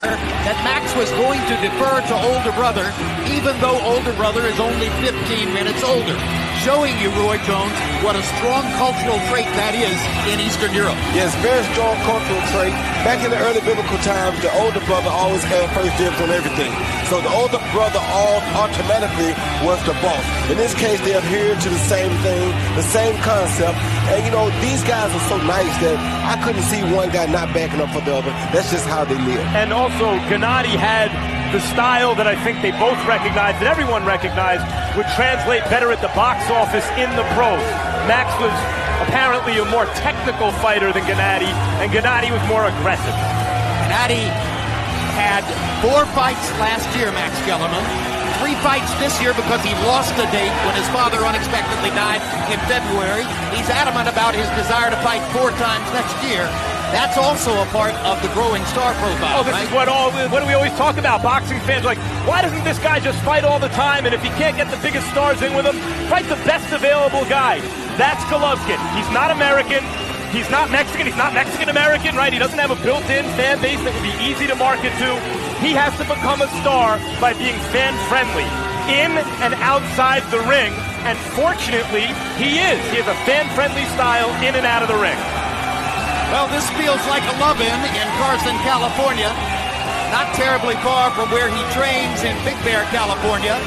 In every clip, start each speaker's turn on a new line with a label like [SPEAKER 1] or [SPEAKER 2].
[SPEAKER 1] that Max was going to defer to older brother, even though older brother is only 15 minutes older. Showing you, Roy Jones, what a strong cultural trait that is in Eastern Europe.
[SPEAKER 2] Yes, very strong cultural trait. Back in the early biblical times, the older brother always had first dibs on everything. So the older brother automatically was the boss. In this case, they adhered to the same thing, the same concept. And, you know, these guys are so nice that I couldn't see one guy not backing up for the other. That's just how they live.
[SPEAKER 3] And also, Gennady had the style that I think they both recognized, that everyone recognized, would translate better at the box office in the pros. Max was apparently a more technical fighter than Gennady, and Gennady was more aggressive.
[SPEAKER 1] Gennady had 4 fights last year, Max Kellerman. 3 fights this year because he lost a date when his father unexpectedly died in February. He's adamant about his desire to fight 4 times next year. That's also a part of the growing star profile.
[SPEAKER 3] Oh, this
[SPEAKER 1] right?
[SPEAKER 3] is what do we always talk about? Boxing fans are like, why doesn't this guy just fight all the time? And if he can't get the biggest stars in with him, fight the best available guy. That's Golovkin. He's not American. He's not Mexican. He's not Mexican-American, right? He doesn't have a built-in fan base that would be easy to market to. He has to become a star by being fan-friendly in and outside the ring. And fortunately, he is. He has a fan-friendly style in and out of the ring.
[SPEAKER 1] Well, this feels like a love-in in Carson, California. Not terribly far from where he trains in Big Bear, California.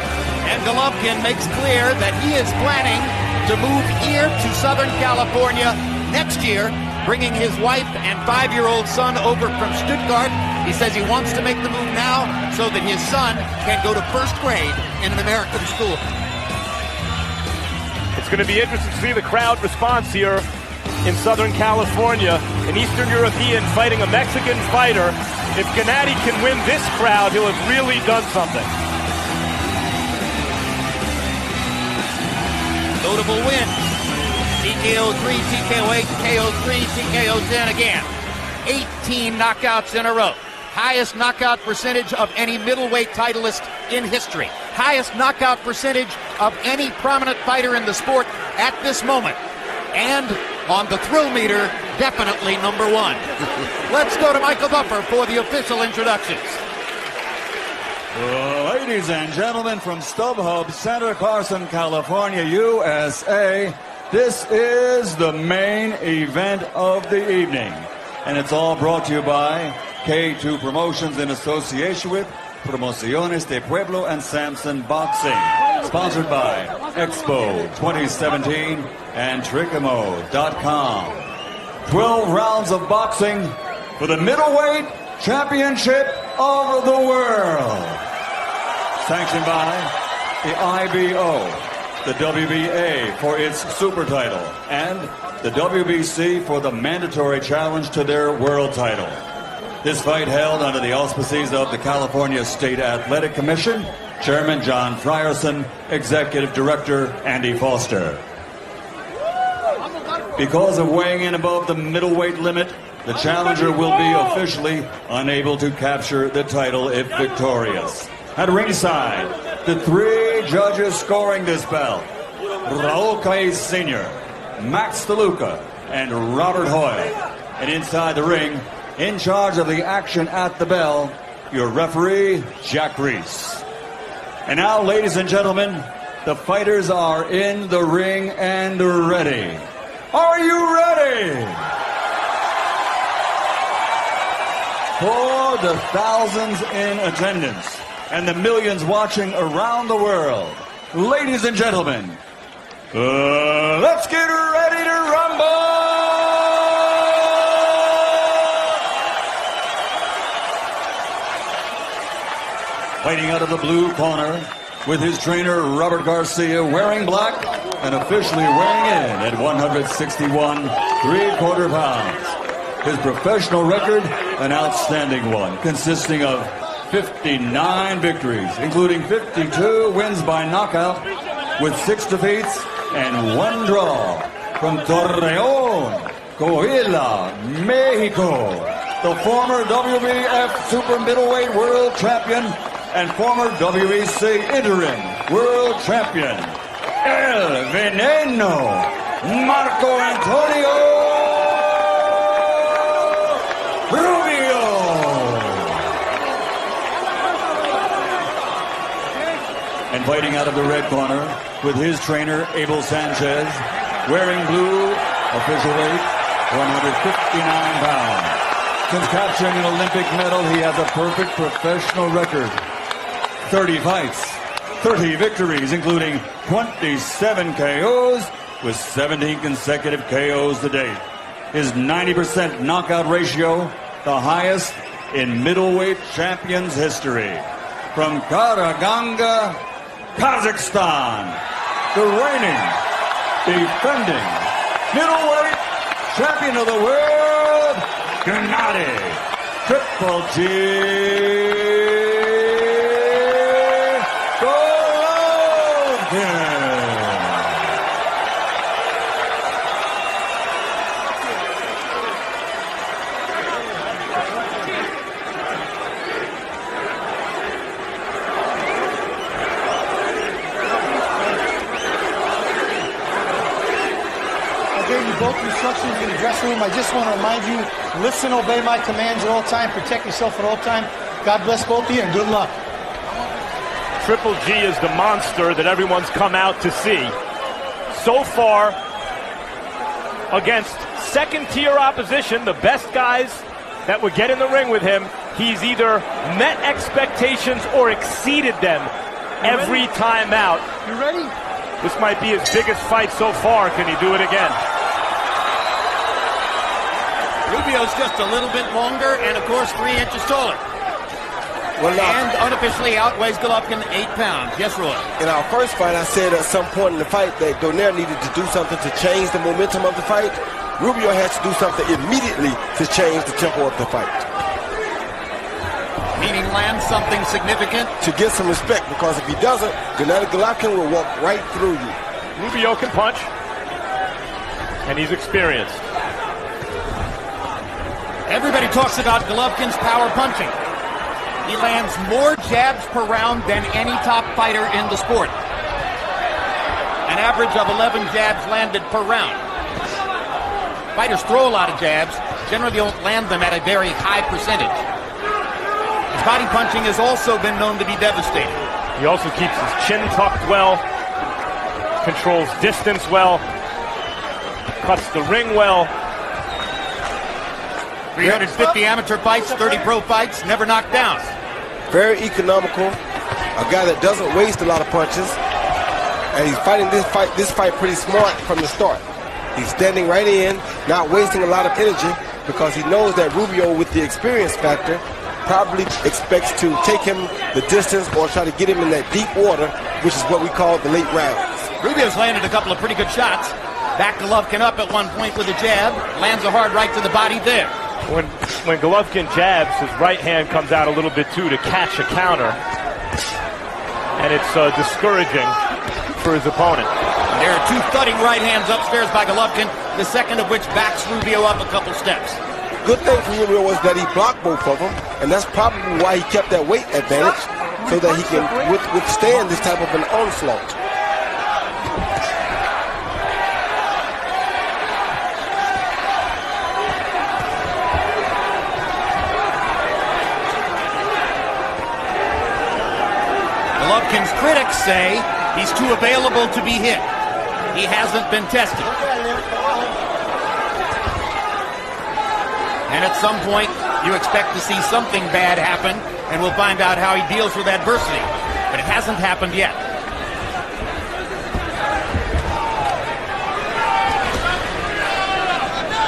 [SPEAKER 1] And Golovkin makes clear that he is planning to move here to Southern California next year, bringing his wife and 5-year-old son over from Stuttgart. He says he wants to make the move now so that his son can go to first grade in an American school.
[SPEAKER 3] It's going to be interesting to see the crowd response here in Southern California. An Eastern European fighting a Mexican fighter. If Gennady can win this crowd, he'll have really done something.
[SPEAKER 1] Notable wins. TKO 3, TKO 8, KO 3, TKO 10 again. 18 knockouts in a row. Highest knockout percentage of any middleweight titleist in history. Highest knockout percentage of any prominent fighter in the sport at this moment. And on the thrill meter, definitely number 1. Let's go to Michael Buffer for the official introductions.
[SPEAKER 4] Ladies and gentlemen, from StubHub Center, Carson, California, USA, this is the main event of the evening. And it's all brought to you by K2 Promotions in association with Promociones de Pueblo and Samson Boxing. Sponsored by Expo 2017 and Tricamo.com. 12 rounds of boxing for the middleweight championship of the world. Sanctioned by the IBO, the WBA for its super title, and the WBC for the mandatory challenge to their world title. This fight held under the auspices of the California State Athletic Commission, Chairman John Frierson, Executive Director Andy Foster. Because of weighing in above the middleweight limit, the challenger will be officially unable to capture the title if victorious. At ringside, the 3 judges scoring this bout, Raul Caiz Sr., Max DeLuca, and Robert Hoyle. And inside the ring, in charge of the action at the bell, your referee, Jack Reese. And now, ladies and gentlemen, the fighters are in the ring and ready. Are you ready? For the thousands in attendance and the millions watching around the world, ladies and gentlemen, let's get ready to rumble! Fighting out of the blue corner with his trainer Robert Garcia wearing black and officially weighing in at 161 3/4 pounds. His professional record, an outstanding one, consisting of 59 victories, including 52 wins by knockout, with 6 defeats and 1 draw. From Torreón, Coahuila, Mexico, the former WBF Super Middleweight World Champion and former WEC Interim World Champion, El Veneno, Marco Antonio Rubio. fighting out of the red corner with his trainer, Abel Sanchez, wearing blue, official weight, 159 pounds. Since capturing an Olympic medal, he has a perfect professional record. 30 fights, 30 victories, including 27 KOs, with 17 consecutive KOs to date. His 90% knockout ratio, the highest in middleweight champions history. From Karaganda, Kazakhstan, the reigning, defending middleweight champion of the world, Gennady Triple G Golovkin.
[SPEAKER 5] Both instructions in the dressing room. I just want to remind you, listen, obey my commands at all time, protect yourself at all time. God bless both of you and good luck.
[SPEAKER 3] Triple G is the monster that everyone's come out to see. So far, against second-tier opposition, the best guys that would get in the ring with him, he's either met expectations or exceeded them every time out.
[SPEAKER 5] You ready?
[SPEAKER 3] This might be his biggest fight so far. Can he do it again?
[SPEAKER 1] Rubio's just a little bit longer and, of course, 3 inches taller. And unofficially outweighs Golovkin 8 pounds. Yes, Roy?
[SPEAKER 2] In our first fight, I said at some point in the fight that Donaire needed to do something to change the momentum of the fight. Rubio has to do something immediately to change the tempo of the fight.
[SPEAKER 1] Meaning land something significant?
[SPEAKER 2] To get some respect, because if he doesn't, Gennady Golovkin will walk right through you.
[SPEAKER 3] Rubio can punch, and he's experienced.
[SPEAKER 1] Everybody talks about Golovkin's power punching. He lands more jabs per round than any top fighter in the sport. An average of 11 jabs landed per round. Fighters throw a lot of jabs, generally don't land them at a very high percentage. His body punching has also been known to be devastating.
[SPEAKER 3] He also keeps his chin tucked well, controls distance well, cuts the ring well.
[SPEAKER 1] 350 amateur fights, 30 pro fights, never knocked down.
[SPEAKER 2] Very economical, a guy that doesn't waste a lot of punches, and he's fighting this fight pretty smart from the start. He's standing right in, not wasting a lot of energy, because he knows that Rubio, with the experience factor, probably expects to take him the distance or try to get him in that deep water, which is what we call the late rounds.
[SPEAKER 1] Rubio's landed a couple of pretty good shots. Back Golovkin up at one point with a jab, lands a hard right to the body there.
[SPEAKER 3] When Golovkin jabs, his right hand comes out a little bit too to catch a counter, and it's discouraging for his opponent.
[SPEAKER 1] And there are 2 thudding right hands upstairs by Golovkin, the second of which backs Rubio up a couple steps.
[SPEAKER 2] Good thing for Rubio was that he blocked both of them, and that's probably why he kept that weight advantage, so that he can withstand this type of an onslaught.
[SPEAKER 1] Golovkin's critics say he's too available to be hit. He hasn't been tested. And at some point, you expect to see something bad happen, and we'll find out how he deals with adversity. But it hasn't happened yet.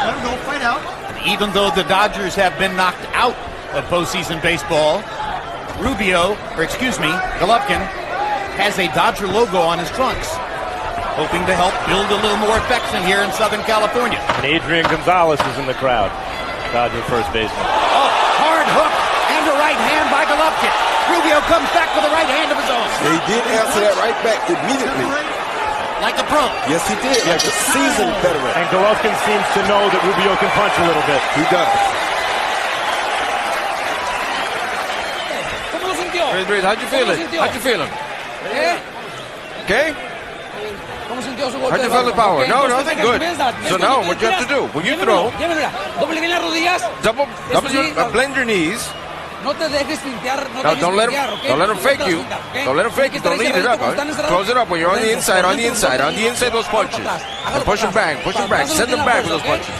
[SPEAKER 5] Let him go, fight out.
[SPEAKER 1] Even though the Dodgers have been knocked out of postseason baseball, Golovkin has a Dodger logo on his trunks, hoping to help build a little more affection here in Southern California.
[SPEAKER 3] And Adrian Gonzalez is in the crowd, Dodger first baseman.
[SPEAKER 1] Oh, hard hook and a right hand by Golovkin. Rubio comes back with a right hand of his own.
[SPEAKER 2] He did answer that right back immediately.
[SPEAKER 1] Like a pro.
[SPEAKER 2] Yes, he did, like a seasoned veteran.
[SPEAKER 3] And Golovkin seems to know that Rubio can punch a little bit.
[SPEAKER 2] He does.
[SPEAKER 6] How'd you feel it? How'd you feel him? Okay? How'd you feel the power? No, nothing good. So now what you have to do, when you throw, blend your knees No, don't let him fake you. Don't let him fake you. Don't lead it up. Close it up when you're on the inside, on the inside, on the inside, those punches. And push him back, send him back with those punches.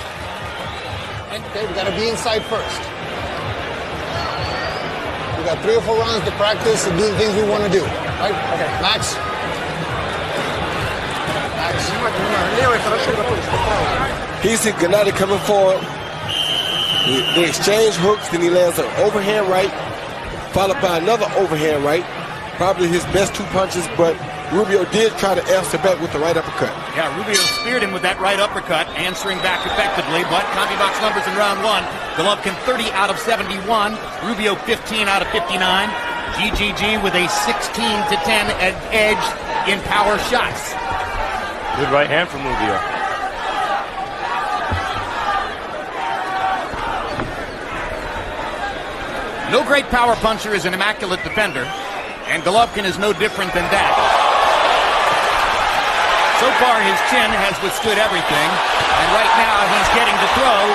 [SPEAKER 7] Okay, we got to be inside first. We got 3 or 4 rounds to practice and do the things we want to do. Right? Okay. Max.
[SPEAKER 2] He see Gennady coming forward. They exchange hooks, then he lands an overhand right, followed by another overhand right. Probably his best 2 punches, but Rubio did try to answer back with the right uppercut.
[SPEAKER 1] Yeah, Rubio speared him with that right uppercut, answering back effectively, but CompuBox numbers in round 1. Golovkin 30 out of 71, Rubio 15 out of 59. GGG with a 16-10 edge in power shots.
[SPEAKER 3] Good right hand from Rubio.
[SPEAKER 1] No great power puncher is an immaculate defender, and Golovkin is no different than that. So far, his chin has withstood everything, and right now he's getting to throw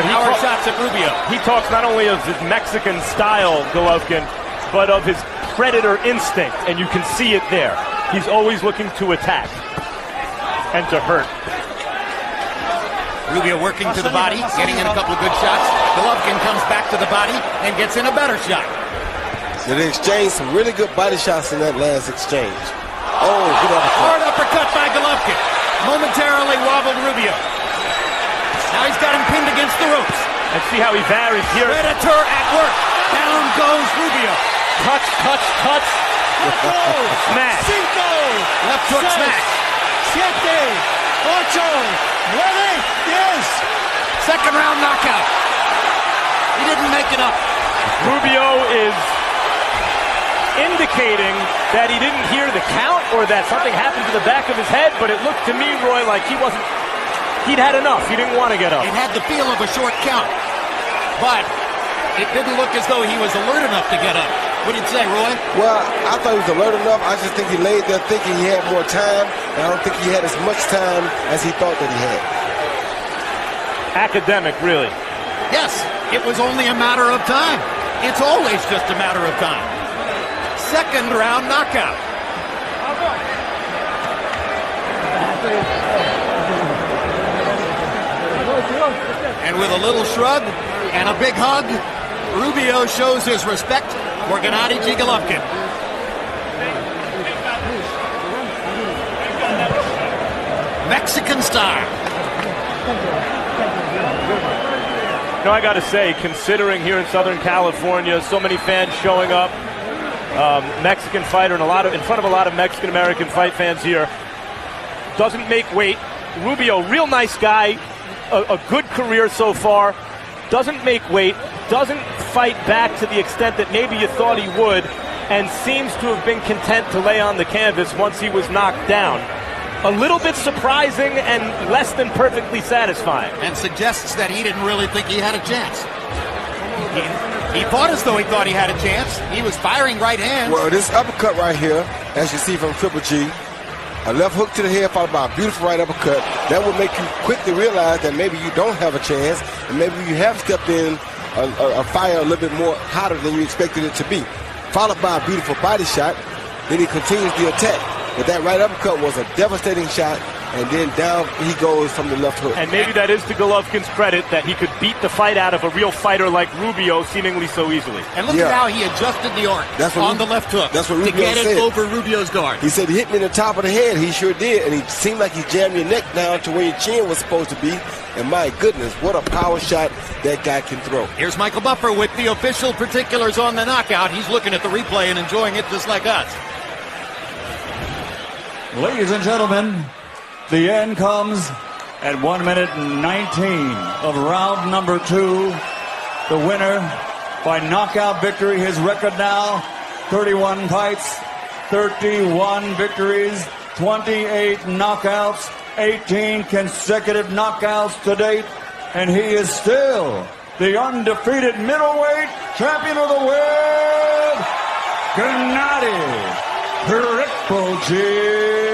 [SPEAKER 1] power shots at Rubio.
[SPEAKER 3] He talks not only of his Mexican style, Golovkin, but of his predator instinct, and you can see it there. He's always looking to attack and to hurt.
[SPEAKER 1] Rubio working to the body, getting in a couple of good shots. Golovkin comes back to the body and gets in a better shot.
[SPEAKER 2] So they exchanged some really good body shots in that last exchange. Oh, good uppercut.
[SPEAKER 1] Hard uppercut by Golovkin. Momentarily wobbled Rubio. Now he's got him pinned against the ropes.
[SPEAKER 3] And see how he varies here.
[SPEAKER 1] Predator at work. Down goes Rubio.
[SPEAKER 3] Touch, touch, touch. Smash.
[SPEAKER 1] Cinco. Left hook smash.
[SPEAKER 5] 7, 8, 9, 10.
[SPEAKER 1] Second round knockout. He didn't make it up.
[SPEAKER 3] Rubio is indicating that he didn't hear the count or that something happened to the back of his head, but it looked to me, Roy, like he'd had enough. He didn't want to get up.
[SPEAKER 1] It had the feel of a short count, but it didn't look as though he was alert enough to get up. What did you say, Roy?
[SPEAKER 2] Well, I thought he was alert enough. I just think he laid there thinking he had more time, and I don't think he had as much time as he thought that he had.
[SPEAKER 3] Academic, really.
[SPEAKER 1] Yes, it was only a matter of time. It's always just a matter of time. Second round knockout. And with a little shrug and a big hug, Rubio shows his respect for Gennady Golovkin. Mexican style.
[SPEAKER 3] No, I got to say, considering here in Southern California, so many fans showing up, Mexican fighter and in front of a lot of Mexican-American fight fans here, doesn't make weight. Rubio, real nice guy, a good career so far, doesn't make weight, doesn't fight back to the extent that maybe you thought he would, and seems to have been content to lay on the canvas once he was knocked down. A little bit surprising and less than perfectly satisfying.
[SPEAKER 1] And suggests that he didn't really think he had a chance. He fought as though he thought he had a chance. He was firing right hands.
[SPEAKER 2] Well, this uppercut right here, as you see from Triple G, a left hook to the head followed by a beautiful right uppercut. That will make you quickly realize that maybe you don't have a chance, and maybe you have stepped in a fire a little bit more hotter than you expected it to be. Followed by a beautiful body shot. Then he continues the attack. But that right uppercut was a devastating shot, and then down he goes from the left hook.
[SPEAKER 3] And maybe that is to Golovkin's credit that he could beat the fight out of a real fighter like Rubio seemingly so easily.
[SPEAKER 1] And look at how he adjusted the arc on the left hook
[SPEAKER 2] that's what Rubio
[SPEAKER 1] to get
[SPEAKER 2] said.
[SPEAKER 1] it over Rubio's guard.
[SPEAKER 2] He said, he hit me in the top of the head. He sure did, and he seemed like he jammed your neck down to where your chin was supposed to be. And my goodness, what a power shot that guy can throw.
[SPEAKER 1] Here's Michael Buffer with the official particulars on the knockout. He's looking at the replay and enjoying it just like us.
[SPEAKER 4] Ladies and gentlemen, the end comes at 1 minute and 19 of round number 2. The winner by knockout victory. His record now, 31 fights, 31 victories, 28 knockouts, 18 consecutive knockouts to date. And he is still the undefeated middleweight champion of the world, Gennady Triple G